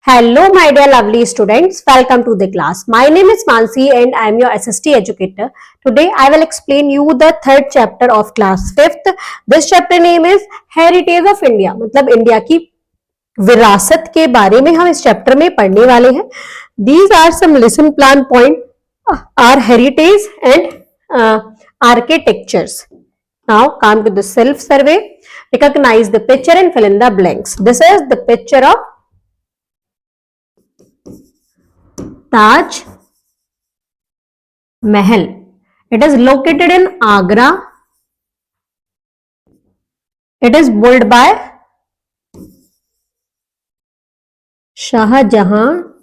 Hello, my dear lovely students. Welcome to the class. My name is Mansi and I am your SST educator. Today, I will explain you the third chapter of class 5th. This chapter name is Heritage of India. मतलब India की विरासत के बारे में हम इस chapter में पढ़ने वाले हैं. These are some lesson plan point are heritage and architectures. Now come to the self survey. Recognize the picture and fill in the blanks. This is the picture of Taj Mahal. It is located in Agra. It is built by Shah Jahan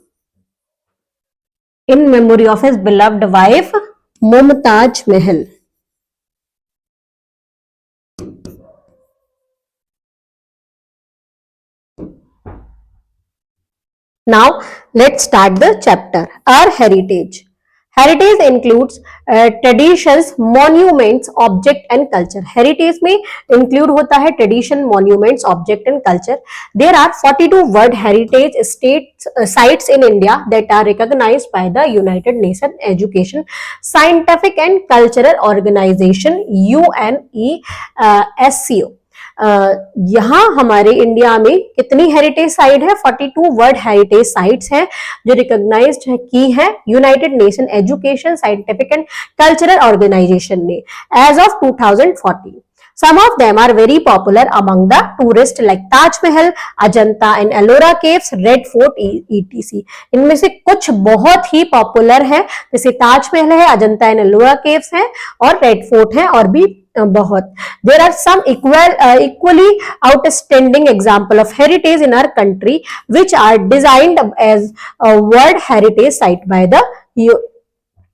in memory of his beloved wife Mumtaz Mahal. Now let's start the chapter. Our heritage. Heritage includes traditions, monuments, object and culture. Heritage में include होता है tradition, monuments, object and culture. There are 42 world heritage sites in India that are recognized by the United Nations Education, Scientific and Cultural Organization UNESCO. यहाँ हमारे India में कितनी heritage site है? 42 world heritage sites हैं जो recognised की है United nation education, scientific and cultural organisation ने as of 2014. Some of them are very popular among the tourists like Taj Mahal, Ajanta and Ellora Caves, Red Fort, etc. इनमें से कुछ बहुत ही popular है, जैसे ताज महल है, अजंता एंड एलोरा केव्स है और रेड फोर्ट है और भी बहुत. There are some equally outstanding example of heritage in our country which are designed as a World Heritage Site by the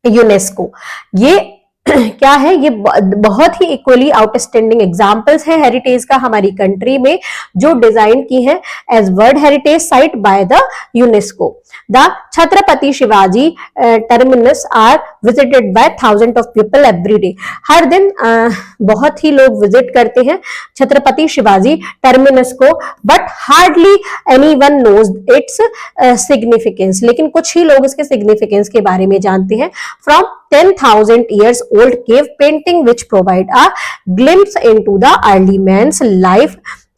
UNESCO. ये क्या है? ये बहुत ही इक्वली आउटस्टैंडिंग एग्जांपल्स है हेरिटेज का हमारी कंट्री में जो डिजाइन की है as world heritage site by the UNESCO. The Chhatrapati Shivaji terminus are visited by thousand of people every day. हर दिन बहुत ही लोग विजिट करते हैं छत्रपति शिवाजी टर्मिनस को, but hardly anyone knows its significance. लेकिन कुछ ही लोग इसके सिग्निफिकेंस के बारे में जानते हैं. From 10,000 years old cave painting which provide a glimpse into the early man's life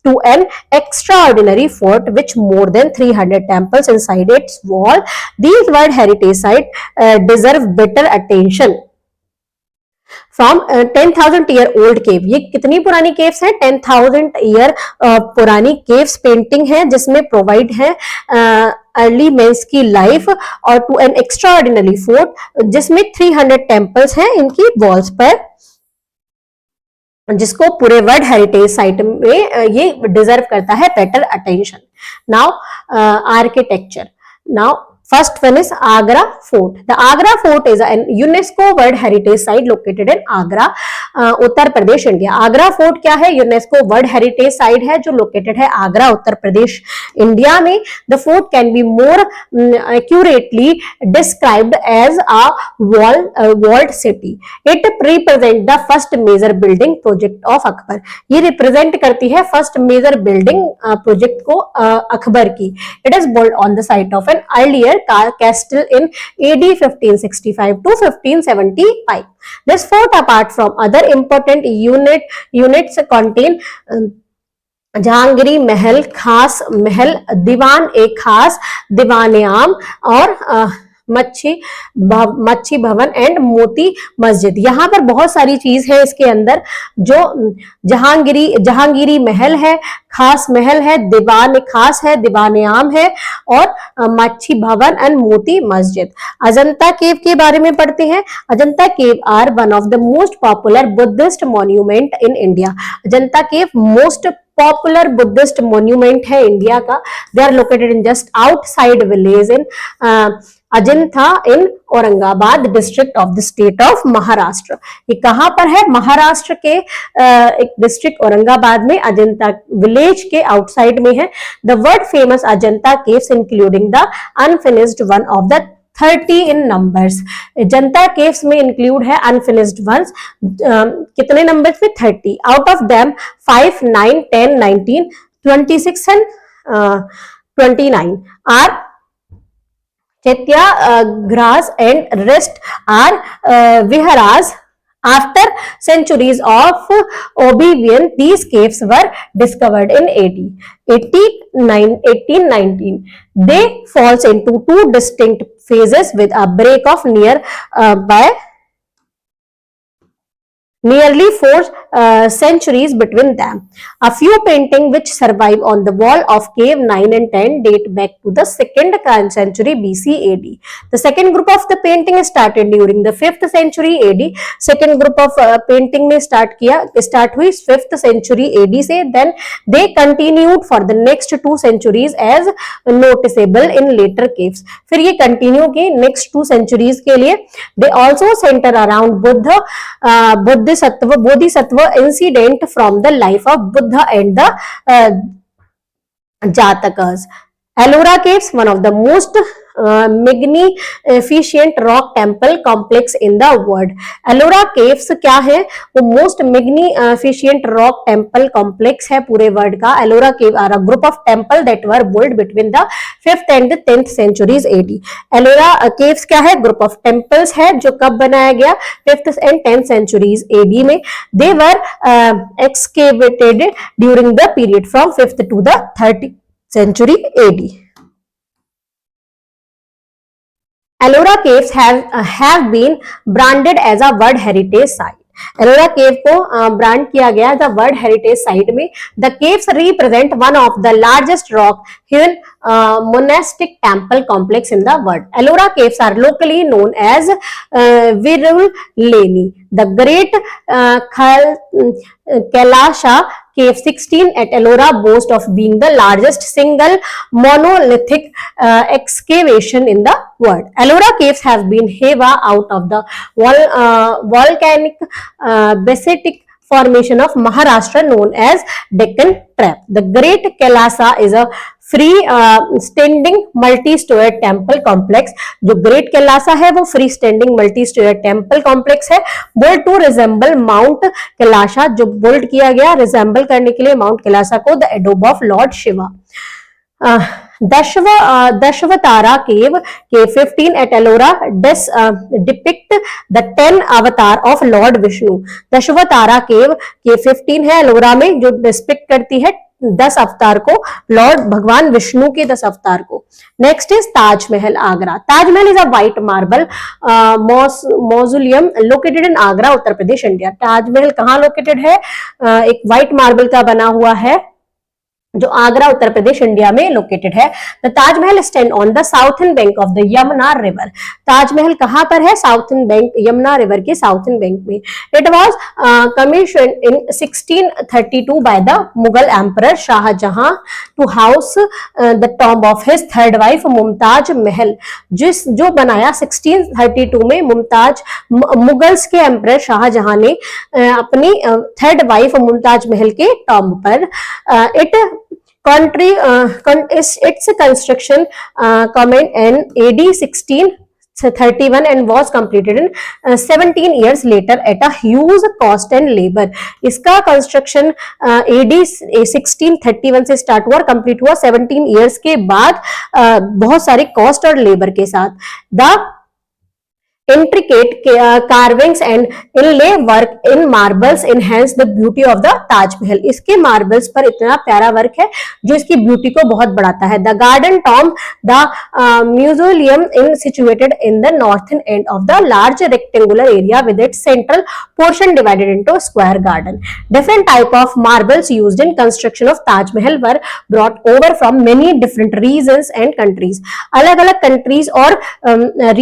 to an extraordinary fort which more than 300 temples inside its wall. These world heritage sites deserve better attention. From 10,000 year old cave. ये कितनी पुरानी caves हैं? 10,000 year पुरानी caves painting है जिसमें provide है early mains की life और टू एन एक्स्ट्राऑर्डिनरी फोर्ट जिसमें 300 टेम्पल्स हैं इनकी वॉल्स पर, जिसको पूरे वर्ल्ड हेरिटेज साइट में ये डिजर्व करता है better attention. Now architecture. Now first one is Agra Fort. The Agra Fort is a UNESCO World Heritage Site located in Agra, Uttar Pradesh, India. Agra fort क्या है? यूनेस्को वर्ल्ड हेरिटेज साइट है जो located है Agra, Uttar Pradesh, India में. The fort can be more accurately described as a walled city. It represent the first major building project of Akbar. ये represent करती है first major building project को अकबर की. It is built on the site of an earlier castle in AD 1565 to 1575. This fort, apart from other important units, contain Jahangiri महल, खास महल, दीवान ए खास, दीवान आम और मच्छी भवन एंड मोती मस्जिद. यहाँ पर बहुत सारी चीज है इसके अंदर, जो जहांगीरी महल है, खास महल है, दीवान खास है, दीवान आम है और मच्छी भवन एंड मोती मस्जिद. अजंता केव के बारे में पढ़ते हैं. Ajanta cave are one of the most popular Buddhist monument in India. Ajanta cave most popular Buddhist monument है इंडिया का. They are located in just outside village in Ajanta in Aurangabad district of the state of Maharashtra. ये कहां पर है? महाराष्ट्र के एक district Aurangabad में Ajanta village के आउटसाइड में है. The world famous Ajanta caves including the unfinished one of the 30 in numbers. Ajanta caves में इंक्लूड है अनफिनिश्ड वंस. कितने नंबर्स में? 30. Out of them 5, 9, 10, 19, 26 and 29 are Chaitya grass and rest are viharas. After centuries of oblivion, these caves were discovered in AD 1819. They falls into two distinct phases with a break of by nearly 4 centuries between them. A few paintings which survive on the wall of cave 9 and 10 date back to the 2nd century BC AD. The second group of the painting started during the 5th century AD. Second group of painting में start हुई 5th century AD से, then they continued for the next 2 centuries as noticeable in later caves. फिर ये continue के next 2 centuries के लिए. They also center around Bodhisattva incident from the life of Buddha and the Jatakas. Ellora Caves, one of the most magnificent rock temple complex in the world. Ellora Caves क्या है? वो most magnificent rock temple complex है पूरे world का. Ellora Cave are a group of temple that were built between the 5th and the 10th centuries AD. Ellora Caves क्या है? Group of temples है जो कब बनाया गया? 5th and 10th centuries AD में. They were excavated during the period from 5th to the 30th century AD. Ellora Caves have been branded as a World Heritage Site. Ellora केव को brand किया गया the world heritage site में. The caves represent one of the largest rock hill monastic temple complex in the world. Ellora caves are locally known as Virul-Leni. The great Kailasha Cave 16 at Ellora boasts of being the largest single monolithic excavation in the world. Ellora caves have been heaved out of the volcanic basaltic formation of Maharashtra known as Deccan Trap. The Great Kailasa is a free standing multi storeyed temple complex. जो great Kailasa है वो free standing multi storeyed temple complex है. Build to resemble mount Kailasa, जो build किया गया resemble करने के लिए माउंट कैलासा को, the adobe of Lord Shiva. Dashvatara Cave, Cave 15 at Ellora depict the 10 avatar of Lord Vishnu. Dashvatara Cave, Cave 15 है एलोरा में, जो डिस्पिक्ट करती है 10 अवतार को, लॉर्ड भगवान विष्णु के 10 अवतार को. Next is Taj Mahal Agra. Taj Mahal is a white marble mausoleum located in Agra, Uttar Pradesh, India. Taj Mahal कहाँ लोकेटेड है? एक व्हाइट मार्बल का बना हुआ है जो आगरा, उत्तर प्रदेश, इंडिया में लोकेटेड है. The Taj Mahal stand on the southern bank of the Yamuna river. Taj Mahal कहां पर है? साउथर्न बैंक, यमुना रिवर के साउथर्न बैंक में. It was commission in 1632 by the Mughal emperor Shah Jahan to house the tomb of his third wife Mumtaz Mahal. जो बनाया 1632 में मुमताज, मुगल्स के एम्परर शाहजहां ने अपनी थर्ड वाइफ मुमताज महल के टॉम्ब पर. Its construction commenced in AD 1631 and was completed in 17 years later at a huge cost and labor. इसका construction AD 1631 से स्टार्ट हुआ और कंप्लीट हुआ 17 इयर्स के बाद बहुत सारे कॉस्ट और लेबर के साथ. The intricate carvings and inlay work in marbles enhance the beauty of the Taj Mahal. इसके marbles पर इतना प्यारा वर्क है जो इसकी ब्यूटी को बहुत बढ़ाता है. The garden tomb, the mausoleum is situated in the northern end of the large rectangular area with its central portion divided into a square garden. Different type of marbles used in construction of Taj Mahal were brought over from many different regions and countries. अलग-अलग countries और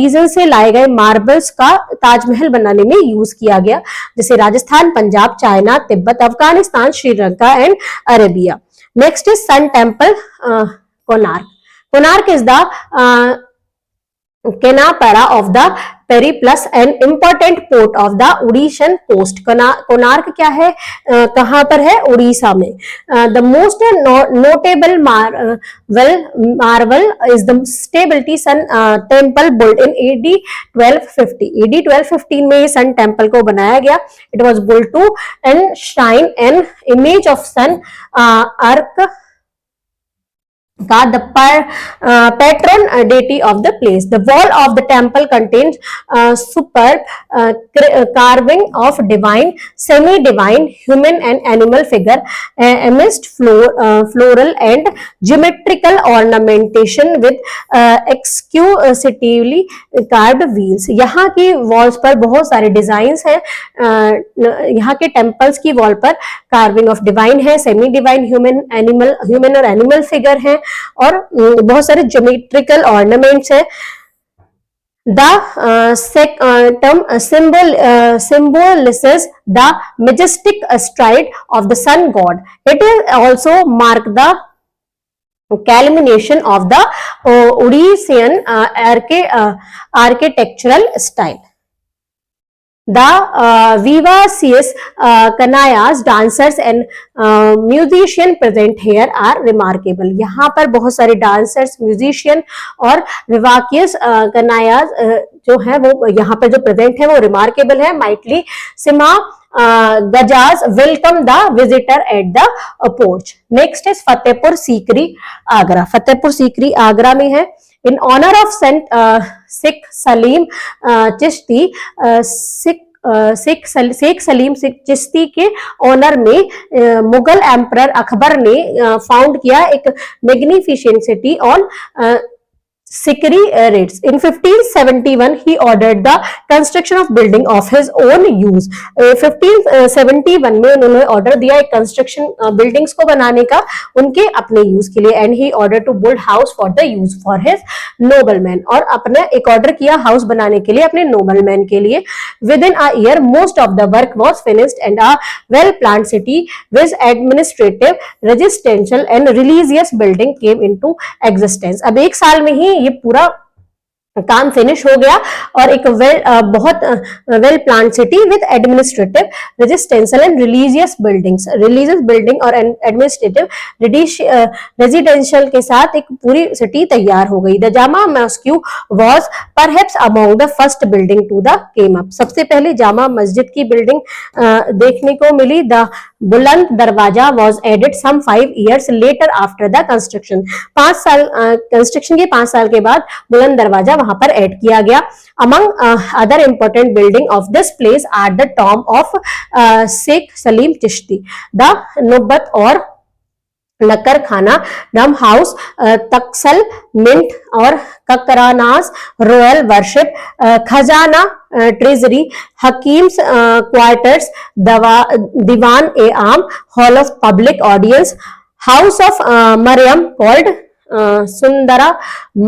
regions से लाए गए marbles का ताजमहल बनाने में use किया गया, जैसे Rajasthan, Punjab, China, Tibet, Afghanistan, Sri Lanka and Arabia. Next is sun temple Konark. Konark is the Kenapara of the Periplus, an important port of the Odishan coast. Konark क्या है? कहाँ पर है? उड़ीसा में. The most notable marvel is the Stability Sun Temple built in AD 1250. AD 1215 में ये sun temple को बनाया गया. It was built to enshrine an image of sun, arc God, the patron deity of the place. The wall of the temple contains superb carving of divine, semi-divine, human and animal figure amidst floral and geometrical ornamentation with exquisitely carved wheels. यहाँ की walls पर बहुत सारे designs हैं. यहाँ के temples की wall पर कार्विंग ऑफ डिवाइन है, सेमी डिवाइन, ह्यूमन और एनिमल फिगर है और बहुत सारे ज्योमेट्रिकल ऑर्नामेंट्स है. The term symbolizes the majestic stride of the sun god. It is also mark the culmination of the Odyssean architectural style. The vivacious canayas, dancers and musician present here are remarkable. यहाँ पर बहुत सारे dancers, musician और vivacious canayas जो हैं वो यहाँ पर जो present है वो remarkable है. Mightily Sima Gajas welcome the visitor at the porch. Next is Fatehpur Sikri, Agra. Fatehpur Sikri Agra में है. In honor of Saint Sikh Salim Chishti, Sheikh Salim Chishti के ऑनर में मुगल एम्परर अकबर ने फाउंड किया एक magnificent city on Sikri rates. In 1571, he ordered the construction of building of his own use. 1571 में उन्होंने order दिया एक कंस्ट्रक्शन बिल्डिंग्स को बनाने का उनके अपने यूज के लिए. And he order to build house for the use for his nobleman. और अपने एक ऑर्डर किया हाउस बनाने के लिए अपने नोबलमैन के लिए. With in a year most of the work was finished and a well planned city with administrative, residential and religious building came into existence. अब एक साल में ही ये पूरा काम फिनिश हो गया और एक बहुत well plan city with administrative, residential and religious buildings, religious building और एडमिनिस्ट्रेटिव रेजिडेंशियल के साथ एक पूरी सिटी तैयार हो गई. The Jama Masjid was perhaps among the first building to the came up. सबसे पहले जामा मस्जिद की बिल्डिंग देखने को मिली. The Buland Darwaza was added some 5 years later after the construction. 5 साल कंस्ट्रक्शन के 5 साल के बाद बुलंद दरवाजा वहां पर ऐड किया गया. Among other important building of this place are the tomb of Sheikh Salim Chishti, the Naubat और लकर खाना, नम हाउस, तक्सल मिंट और ककरानास royal worship, Khazana treasury, Hakims quarters, Diwan e Aam, hall of public audience, house of Mariam called Sunehra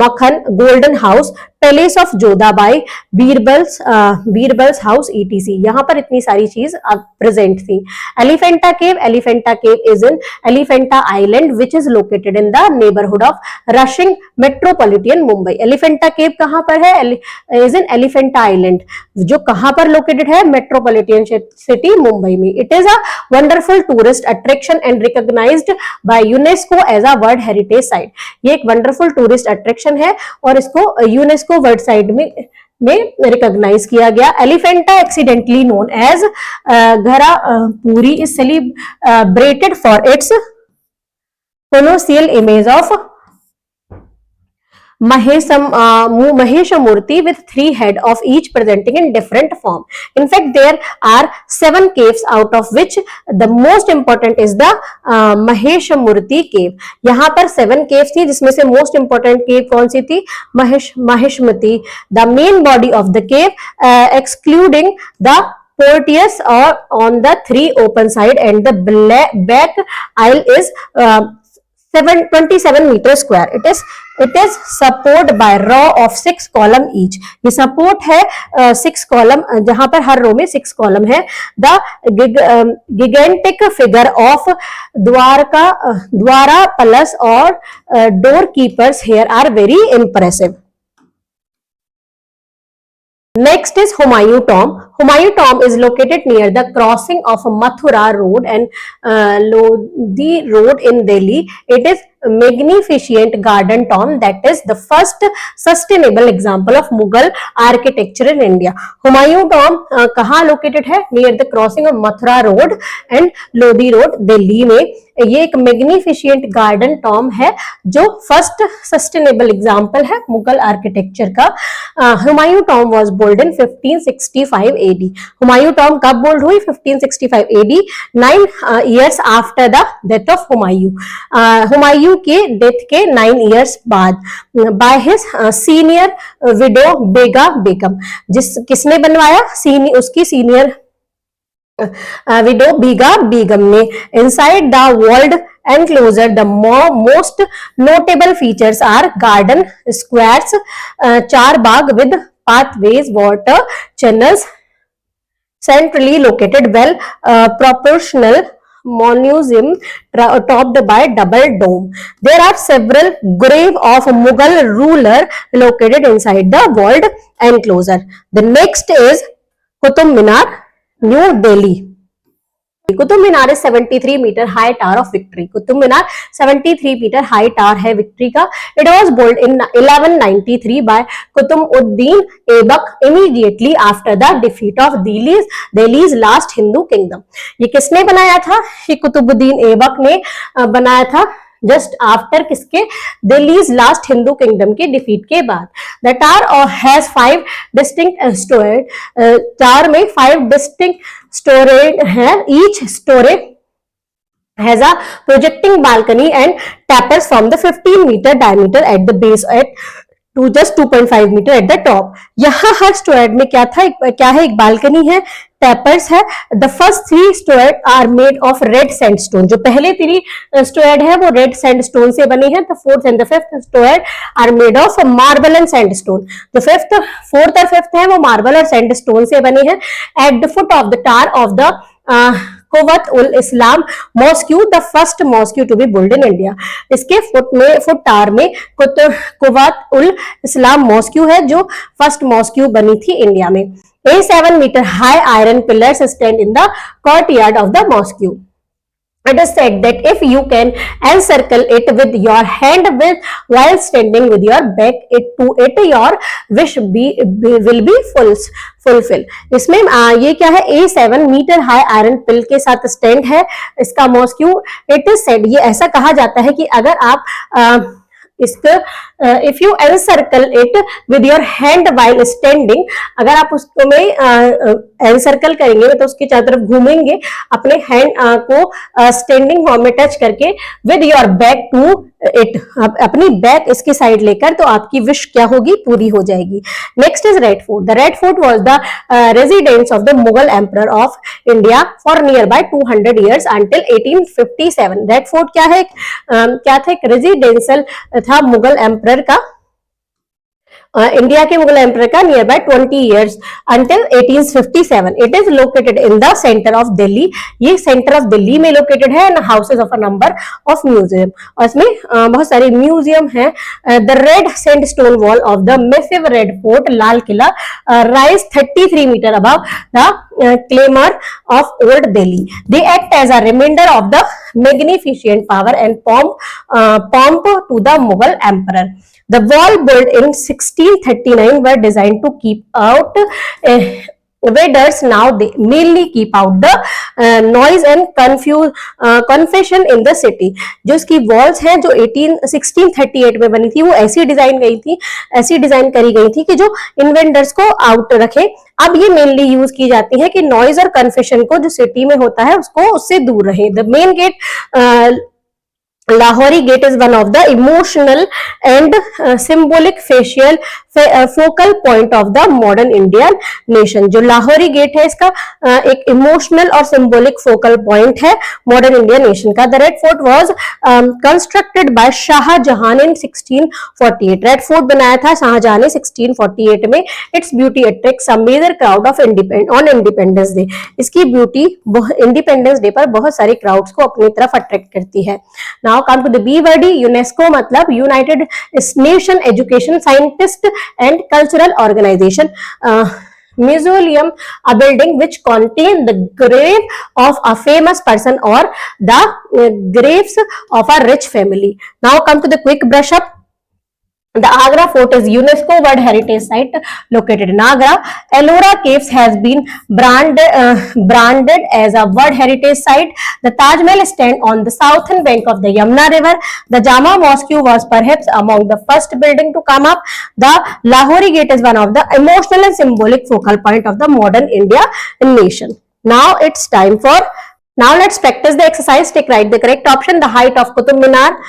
Makan, golden house, palace of Jodhabai, Birbal's house ETC. यहाँ पर इतनी सारी चीज प्रेजेंट थी. Elephanta cave is in Elephanta island which is located in the neighbourhood of rushing metropolitan Mumbai. Elephanta cave कहाँ पर है? Is in Elephanta island जो कहाँ पर लोकेटेड है? मेट्रोपॉलिटन सिटी मुंबई में. It is a wonderful tourist attraction and recognised by UNESCO as a world heritage site. ये एक वंडरफुल टूरिस्ट अट्रैक्शन है और इसको यूनेस्को वर्ल्ड साइट में रिकॉग्नाइज किया गया. Elephanta accidentally known as Gharapuri is celebrated for its colossal image of Maheshamurti with 3 heads of each presenting in different form. In fact, there are 7 caves out of which the most important is the Maheshamurti cave. यहाँ पर 7 caves थी जिसमें से most important cave कौन सी थी? Maheshmati. The main body of the cave excluding the portiers or on the 3 open side and the back aisle is 27 meters square. It is support by row of 6 column each. ये support है 6 column जहां पर हर रो में 6 column है. The gigantic figure of द्वारा plus और doorkeepers here are very impressive. Next is Humayun tomb. Humayun Tomb is located near the crossing of Mathura Road and Lodi Road in Delhi. It is magnificent garden tomb that is the first sustainable example of Mughal architecture in India. Humayun Tomb कहाँ located है? Near the crossing of Mathura Road and Lodi Road, Delhi में. ये एक मैग्निफिशिएंट garden Tom है जो first sustainable example है Mughal architecture का. Humayun tomb was build in 1565 AD. Humayun tomb कब बिल्ड हुई? 1565 AD, 9 years after the death of Humayun. Humayun के डेथ के 9 इयर्स बाद by his senior widow Bega Begum. किसने बनवाया? उसकी सीनियर विडो बीगा बेगम ने. Inside the world enclosure the most notable features are garden squares, char bagh with pathways, water channels, centrally located well proportional monument topped by double dome. There are several grave of Mughal ruler located inside the world enclosure. The next is Qutub Minar, New Delhi. Qutub Minar is 73 meter high tower of victory. Qutub Minar 73 meter high tower है victory का. It was built in 1193 by Qutb-ud-Din Aibak immediately after the defeat of Delhi's last Hindu kingdom. ये किसने बनाया था? ये कुतुबुद्दीन ऐबक ने बनाया था जस्ट आफ्टर किसके? दिल्लीज लास्ट हिंदू किंगडम के डिफीट के बाद. The tower has 5 distinct storage. Tower में 5 डिस्टिंक्ट स्टोरेज है. Each storage has a projecting balcony and tapers from the 15 meter diameter at the base to just 2.5 meter at the top. यहाँ हर storage में क्या था? क्या है? एक बालकनी है, टैपर्स है. The first 3 storeys are made of red sandstone. जो पहले 3 स्टोरेज है वो रेड सैंडस्टोन से बनी है. The 4th and the 5th storeys are made of marble and sandstone. जो 4th और 5th है वो मार्बल और सैंडस्टोन से बनी है. At the foot of the tower of the Quwwat-ul-Islam Mosque, the first mosque to be built in India. इसके foot tower में Quwwat-ul-Islam Mosque है जो फर्स्ट मॉस्क्यू बनी थी इंडिया में. A 7 meter high iron pillars stand in the courtyard of the mosque. It is said that if you can encircle it with your hand while standing with your back to it, your wish will be fulfill. इसमें ये क्या है? A7 metre high iron पिल के साथ stand है इसका mosque. It is said, ये ऐसा कहा जाता है कि अगर आप इसको if you encircle it with your hand while standing, अगर आप उसको में एनसर्कल करेंगे तो उसकी चारों तरफ घूमेंगे अपने हैंड को स्टैंडिंग फॉर्म में टच करके with your back to it, अपनी बैक इसकी साइड लेकर, तो आपकी विश क्या होगी? पूरी हो जाएगी. Next is red fort. The red fort was the residence of the Mughal emperor of India for near by 200 years until 1857. Red fort क्या है? क्या था? एक रेजिडेंशियल था मुगल एम्परर का, इंडिया के मुगल एम्परर का near by 20 years until 1857. It is located in the centre of Delhi. ये सेंटर ऑफ दिल्ली में लोकेटेड है. Houses of a number of museum, और इसमें बहुत सारे म्यूजियम है. The red sandstone wall of the massive red fort Lal Qila rise 33 meter above the claymore of old Delhi. They act as a reminder of the magnificent power and pomp to the Mughal emperor. The wall built in 1639 were designed to keep out invaders. Now they mainly keep out the noise and confusion in the city. जो इसकी walls हैं जो 1638 में बनी थी वो ऐसी design करी गई थी कि जो इन्वेंडर्स को आउट रखे. अब ये मेनली यूज की जाती है कि नॉइज और कन्फ्यूजन को जो सिटी में होता है उसको उससे दूर रहे. The main gate Lahori Gate is one of the emotional and symbolic focal point of the modern Indian nation. जो लाहौरी गेट है इसका एक इमोशनल और सिंबॉलिक फोकल पॉइंट है मॉडर्न इंडियन नेशन का. The red fort was constructed by Shah Jahan in 1648. Red fort बनाया था शाहजहां ने 1648 में. It's beauty attracts a major crowd of independence day. इसकी ब्यूटी इंडिपेंडेंस डे पर बहुत सारे क्राउड्स को अपनी तरफ अट्रैक्ट करती है. Now come to the B word. UNESCO मतलब united nation education scientist and cultural organisation. Mausoleum, a building which contain the grave of a famous person or the graves of a rich family. Now come to the quick brush up. The Agra Fort is UNESCO World Heritage Site located in Agra. Ellora Caves has been branded as a World Heritage Site. The Taj Mahal stands on the southern bank of the Yamuna River. The Jama Mosque was perhaps among the first building to come up. The Lahori Gate is one of the emotional and symbolic focal point of the modern India nation. Now it's time for Now let's practice the exercise. Take right the correct option. The height of Qutub Minar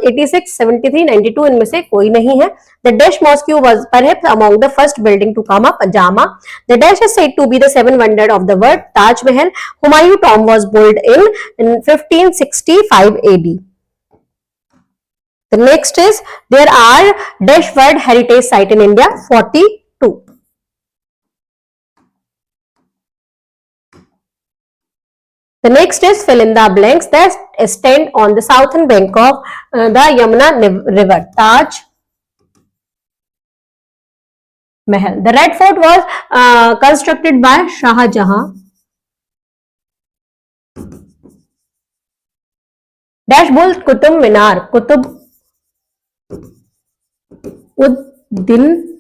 86, 73, 92 इनमें से कोई नहीं है. The Dash Mosque was perhaps among the first building to come up. Jama. The Dash is said to be the seven wonder of the world. Taj Mahal. Humayun tomb was built in 1565 AD. The next is there are Dash World Heritage Site in India 42. The next is fill in the blanks that stand on the southern bank of the Yamuna River. Taj Mahal. The Red Fort was constructed by Shah Jahan. Dash built Qutub Minar. Qutub Uddin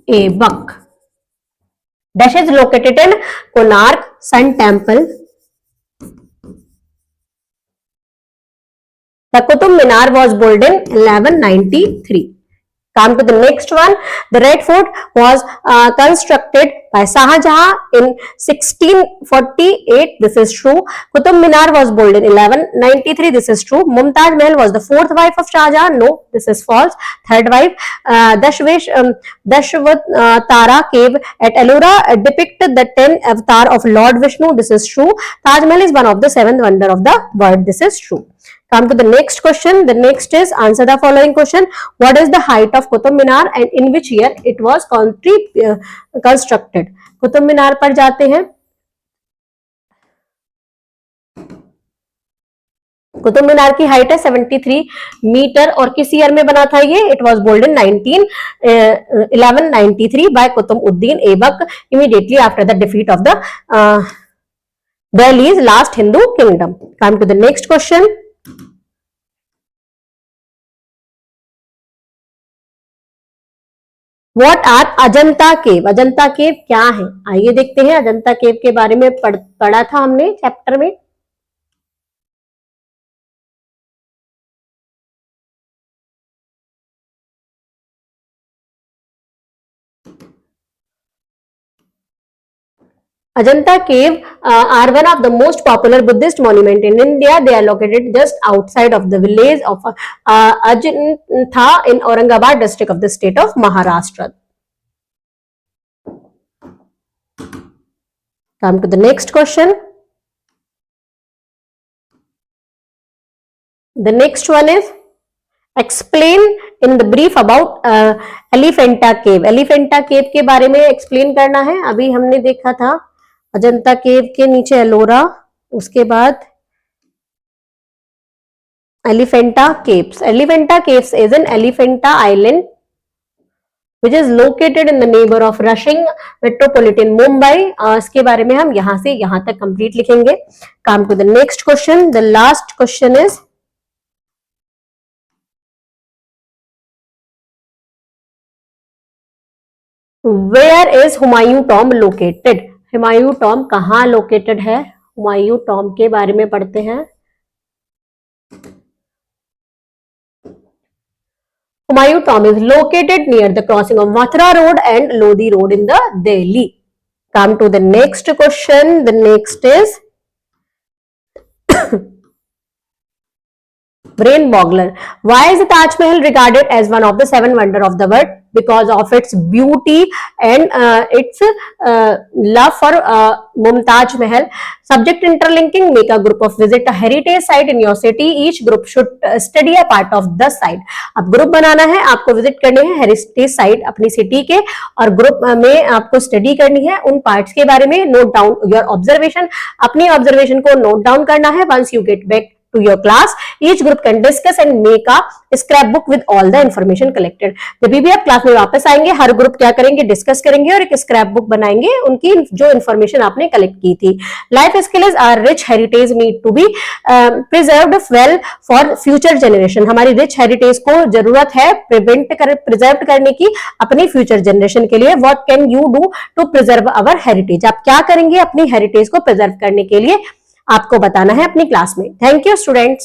Aibak. Dash is located in Konark Sun Temple. The Qutub Minar was built in 1193. Come to the next one. The Red Fort was constructed by Shah Jahan in 1648. This is true. Qutub Minar was built in 1193. This is true. Mumtaz Mahal was the fourth wife of Shah Jahan. No, this is false. Third wife. Dashwatara cave at Ellora depicted the 10 avatar of Lord Vishnu. This is true. Taj Mahal is one of the seventh wonder of the world. This is true. Come to the next question. The next is answer the following question. What is the height of Qutub Minar and in which year it was constructed? Qutub Minar पर जाते हैं. कुतुब मीनार की height है 73 metre और किस year में बना था ये? It was build in 1193 by Qutbuddin Aibak immediately after the defeat of the Delhi's last Hindu kingdom. Come to the next question. What are Ajanta cave? Ajanta cave क्या है? आइए देखते हैं. अजंता केव के बारे में पढ़ा था हमने चैप्टर में. Ajanta cave are one of the most popular Buddhist monument in India. They are located just outside of the village of Ajanta in Aurangabad district of the state of Maharashtra. Come to the next question. The next one is explain in the brief about Elephanta cave. Elephanta cave के बारे में explain करना है. अभी हमने देखा था अजंता केव के नीचे एलोरा, उसके बाद Elephanta caves. Elephanta caves is an Elephanta island which is located in the neighbor of Rushing metropolitan Mumbai. इसके बारे में हम यहां से यहां तक कंप्लीट लिखेंगे. Come to the next question. The last question is where is Humayun tomb located? Humayun Tom कहाँ लोकेटेड है? हुमायूं टॉम के बारे में पढ़ते हैं. Humayun Tom is located near the crossing of Mathura Road and Lodi Road in the Delhi. Come to the next question. The next is brain boggler. Why is the Taj Mahal regarded as one of the seven wonders of the world? Because of its beauty and its love for Mumtaz Mahal. Subject interlinking. Make a group of visit a heritage site in your city. Each group should study a part of the site. अब group बनाना है, आपको visit करने हैं heritage site अपनी city के और group में आपको स्टडी करनी है उन पार्ट्स के बारे में. Note down your observation. अपनी ऑब्जर्वेशन को नोट डाउन करना है. Once you get back to your class. Each group can discuss and make a scrapbook with all the information collected. जब भी आप क्लास में वापस आएंगे, हर ग्रुप क्या करेंगे, डिस्कस करेंगे और एक स्क्रैप बुक बनाएंगे उनकी जो इन्फॉर्मेशन आपने कलेक्ट की थी. Life skills are rich heritage need to be preserved well for future generation. हमारी रिच हेरिटेज को जरूरत है प्रिजर्व करने की अपनी फ्यूचर जनरेशन के लिए. What can you do to preserve our heritage? आप क्या करेंगे अपनी हेरिटेज को प्रिजर्व करने के लिए, आपको बताना है अपनी क्लास में. Thank you students.